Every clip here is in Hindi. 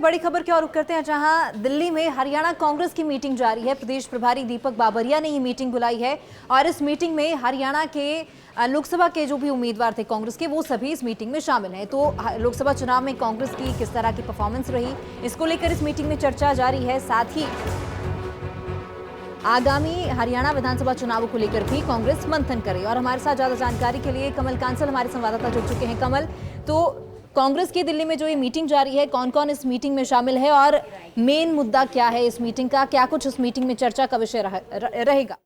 बड़ी खबर की ओर रुख करते हैं, जहां दिल्ली में हरियाणा कांग्रेस की मीटिंग जारी है। प्रदेश प्रभारी दीपक बाबरिया ने ये मीटिंग बुलाई है और इस मीटिंग में हरियाणा के लोकसभा के जो भी उम्मीदवार थे कांग्रेस के, वो सभी इस मीटिंग में शामिल हैं। तो लोकसभा चुनाव में कांग्रेस की किस तरह की परफॉर्मेंस रही, इसको लेकर इस मीटिंग में चर्चा जारी है। साथ ही आगामी हरियाणा विधानसभा चुनावों को लेकर भी कांग्रेस मंथन करे। और हमारे साथ ज्यादा जानकारी के लिए कमल कांसल हमारे संवाददाता जुड़ चुके हैं। कमल, तो कांग्रेस की दिल्ली में जो ये मीटिंग जारी है, कौन कौन इस मीटिंग में शामिल है और मेन मुद्दा क्या है इस मीटिंग का, क्या कुछ इस मीटिंग में चर्चा का विषय रहेगा?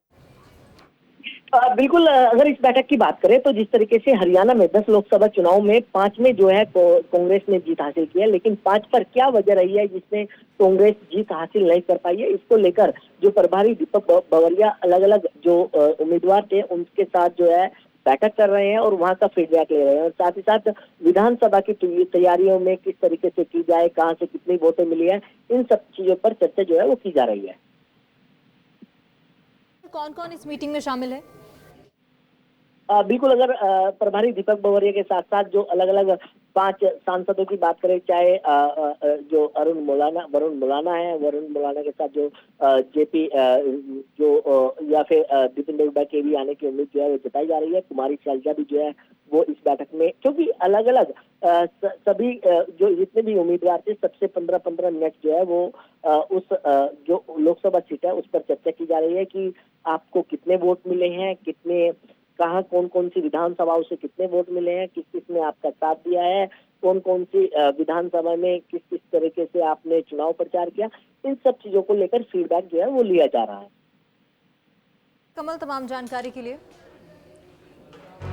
बिल्कुल, अगर इस बैठक की बात करें तो जिस तरीके से हरियाणा में 10 लोकसभा चुनाव में 5 में जो है कांग्रेस ने जीत हासिल की है, लेकिन 5 पर क्या वजह रही है जिसमें कांग्रेस जीत हासिल नहीं कर पाई है, इसको लेकर जो प्रभारी दीपक बाबरिया अलग अलग जो उम्मीदवार थे उनके साथ जो है बैठक कर रहे हैं और वहां का फीडबैक ले रहे हैं। और साथ ही साथ विधानसभा की तैयारियों में किस तरीके से की जाए, कहां से कितनी वोटें मिली है, इन सब चीजों पर चर्चा जो है वो की जा रही है। कौन कौन इस मीटिंग में शामिल है? बिल्कुल, अगर प्रभारी दीपक बाबरिया के साथ साथ जो अलग अलग 5 सांसदों की बात करें, चाहे जो वरुण मुलाना है, वरुण मुलाना के साथ जो जेपी या फिर दीपेंद्र हुड्डा के भी आने की उम्मीद जो है वो जताई जा रही है। कुमारी शैलजा भी जो है वो इस बैठक में, क्योंकि अलग अलग सभी जो जितने भी उम्मीदवार थे, सबसे 15-15 मिनट जो है वो उस जो लोकसभा सीट है उस पर चर्चा की जा रही है कि आपको कितने वोट मिले हैं, कितने कहाँ कौन कौन सी विधानसभाओं से कितने वोट मिले हैं, किस किस ने आपका साथ दिया है, कौन कौन सी विधानसभा में किस किस तरीके से आपने चुनाव प्रचार किया, इन सब चीजों को लेकर फीडबैक जो है वो लिया जा रहा है। कमल, तमाम जानकारी के लिए।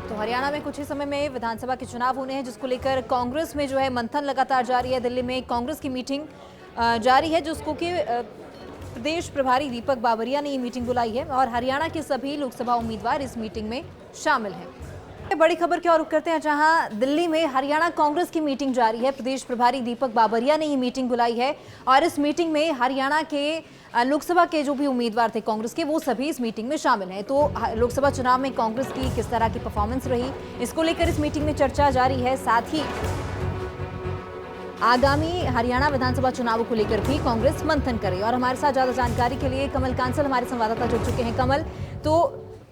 तो हरियाणा में कुछ ही समय में विधानसभा के चुनाव होने हैं, जिसको लेकर कांग्रेस में जो है मंथन लगातार जारी है। दिल्ली में कांग्रेस की मीटिंग जारी है, जिसको कि प्रदेश प्रभारी दीपक बाबरिया ने ये मीटिंग बुलाई है और हरियाणा के सभी लोकसभा उम्मीदवार इस मीटिंग में शामिल हैं। बड़ी खबर की ओर रुख करते हैं, जहां दिल्ली में हरियाणा कांग्रेस की मीटिंग जारी है। प्रदेश प्रभारी दीपक बाबरिया ने ये मीटिंग बुलाई है और इस मीटिंग में हरियाणा के लोकसभा के जो भी उम्मीदवार थे कांग्रेस के, वो सभी इस मीटिंग में शामिल हैं। तो लोकसभा चुनाव में कांग्रेस की किस तरह की परफॉर्मेंस रही, इसको लेकर इस मीटिंग में चर्चा जारी है। साथ ही आगामी हरियाणा विधानसभा चुनावों को लेकर भी कांग्रेस मंथन करे। और हमारे साथ ज्यादा जानकारी के लिए कमल कांसल हमारे संवाददाता जुड़ चुके हैं। कमल, तो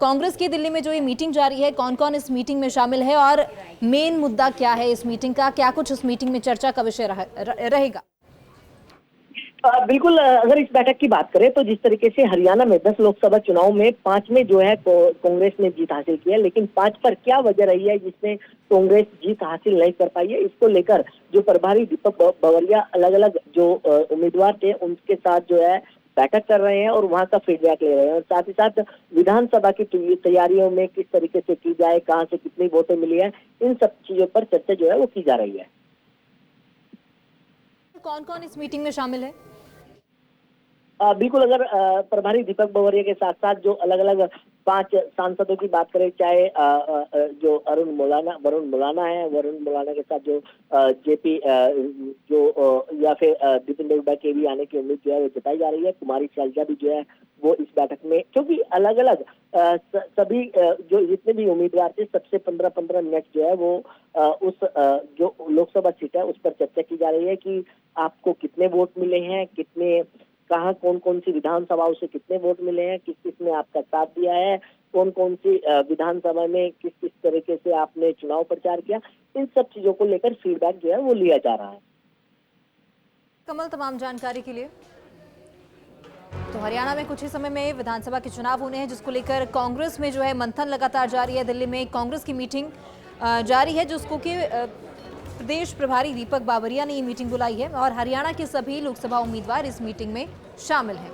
कांग्रेस की दिल्ली में जो ये मीटिंग जारी है, कौन कौन इस मीटिंग में शामिल है और मेन मुद्दा क्या है इस मीटिंग का, क्या कुछ इस मीटिंग में चर्चा का विषय रहेगा? बिल्कुल, अगर इस बैठक की बात करें तो जिस तरीके से हरियाणा में 10 लोकसभा चुनाव में 5 में जो है कांग्रेस ने जीत हासिल की है, लेकिन 5 पर क्या वजह रही है जिसमें कांग्रेस जीत हासिल नहीं कर पाई है, इसको लेकर जो प्रभारी दीपक बाबरिया अलग अलग जो उम्मीदवार थे उनके साथ जो है बैठक कर रहे हैं और वहां का फीडबैक ले रहे हैं। और साथ ही साथ विधानसभा की तैयारियों में किस तरीके से की जाए, कहां से कितनी वोटें मिली है, इन सब चीजों पर चर्चा जो है वो की जा रही है। कौन कौन इस मीटिंग में शामिल है? बिल्कुल, अगर प्रभारी दीपक बाबरिया के साथ साथ जो अलग अलग 5 सांसदों की बात करें, चाहे जो वरुण मुलाना है, वरुण मुलाना के साथ जो जेपी या फिर दीपेंद्र हुड्डा के भी आने की उम्मीद जो है वो जताई जा रही है। कुमारी शैलजा भी जो है वो इस बैठक में, क्योंकि अलग अलग सभी जो जितने भी उम्मीदवार थे, सबसे 15-15 मिनट जो है वो उस जो लोकसभा सीट है उस पर चर्चा की जा रही है कि आपको कितने वोट मिले हैं, कितने कहाँ कौन कौन सी विधानसभाओं से कितने वोट मिले हैं, किस किस ने आपका साथ दिया है, कौन कौन सी विधानसभा में किस किस तरीके से आपने चुनाव प्रचार किया, इन सब चीजों को लेकर फीडबैक जो है वो लिया जा रहा है। कमल, तमाम जानकारी के लिए। तो हरियाणा में कुछ ही समय में विधानसभा के चुनाव होने हैं, जिसको लेकर कांग्रेस में जो है मंथन लगातार जारी है। दिल्ली में कांग्रेस की मीटिंग जारी है, जिसको कि प्रदेश प्रभारी दीपक बाबरिया ने ये मीटिंग बुलाई है और हरियाणा के सभी लोकसभा उम्मीदवार इस मीटिंग में शामिल हैं।